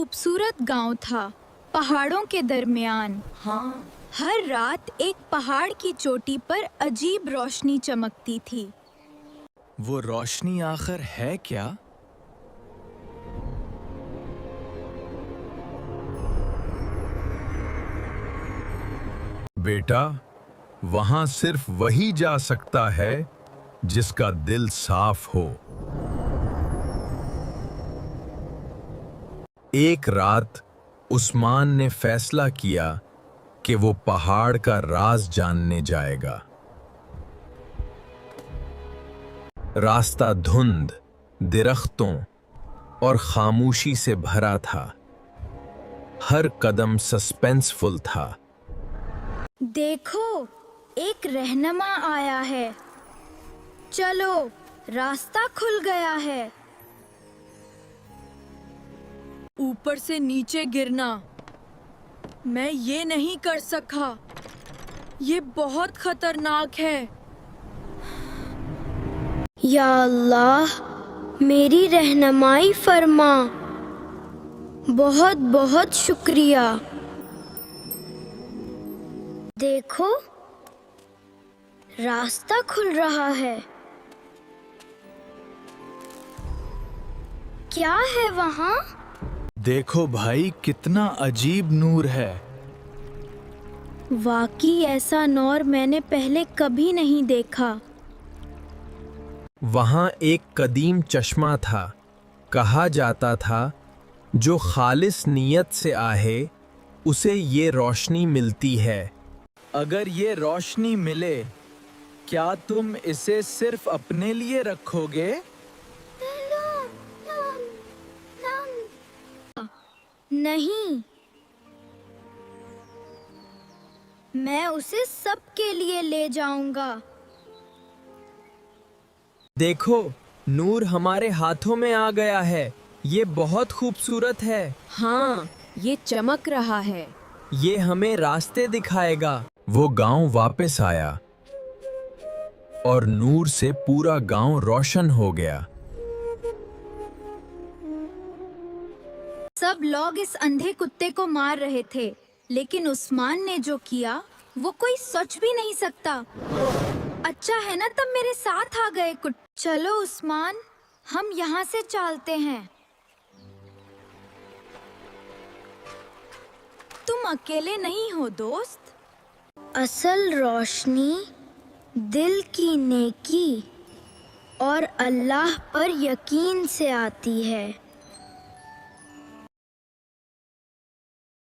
खूबसूरत गांव था, पहाड़ों के दरमियान। हाँ, हर रात एक पहाड़ की चोटी पर अजीब रोशनी चमकती थी। वो रोशनी आखिर है क्या? बेटा, वहां सिर्फ वही जा सकता है जिसका दिल साफ हो। एक रात उस्मान ने फैसला किया कि वो पहाड़ का राज जानने जाएगा। रास्ता धुंध, दरख्तों और खामोशी से भरा था। हर कदम सस्पेंसफुल था। देखो, एक रहनुमा आया है। चलो, रास्ता खुल गया है। ऊपर से नीचे गिरना मैं ये नहीं कर सका। ये बहुत खतरनाक है। या अल्लाह, मेरी रहनुमाई फरमा। बहुत बहुत शुक्रिया। देखो, रास्ता खुल रहा है। क्या है वहाँ? देखो भाई, कितना अजीब नूर है। वाकई ऐसा नूर मैंने पहले कभी नहीं देखा। वहां एक कदीम चश्मा था। कहा जाता था, जो खालिस नीयत से आहे उसे ये रोशनी मिलती है। अगर ये रोशनी मिले, क्या तुम इसे सिर्फ अपने लिए रखोगे? नहीं, मैं उसे सबके लिए ले जाऊंगा। देखो, नूर हमारे हाथों में आ गया है। ये बहुत खूबसूरत है। हाँ, ये चमक रहा है। ये हमें रास्ते दिखाएगा। वो गांव वापस आया और नूर से पूरा गांव रोशन हो गया। सब लोग इस अंधे कुत्ते को मार रहे थे, लेकिन उस्मान ने जो किया वो कोई सोच भी नहीं सकता। अच्छा है ना, तब मेरे साथ आ गए चलो उस्मान, हम यहाँ से चलते हैं। तुम अकेले नहीं हो दोस्त। असल रोशनी दिल की नेकी और अल्लाह पर यकीन से आती है।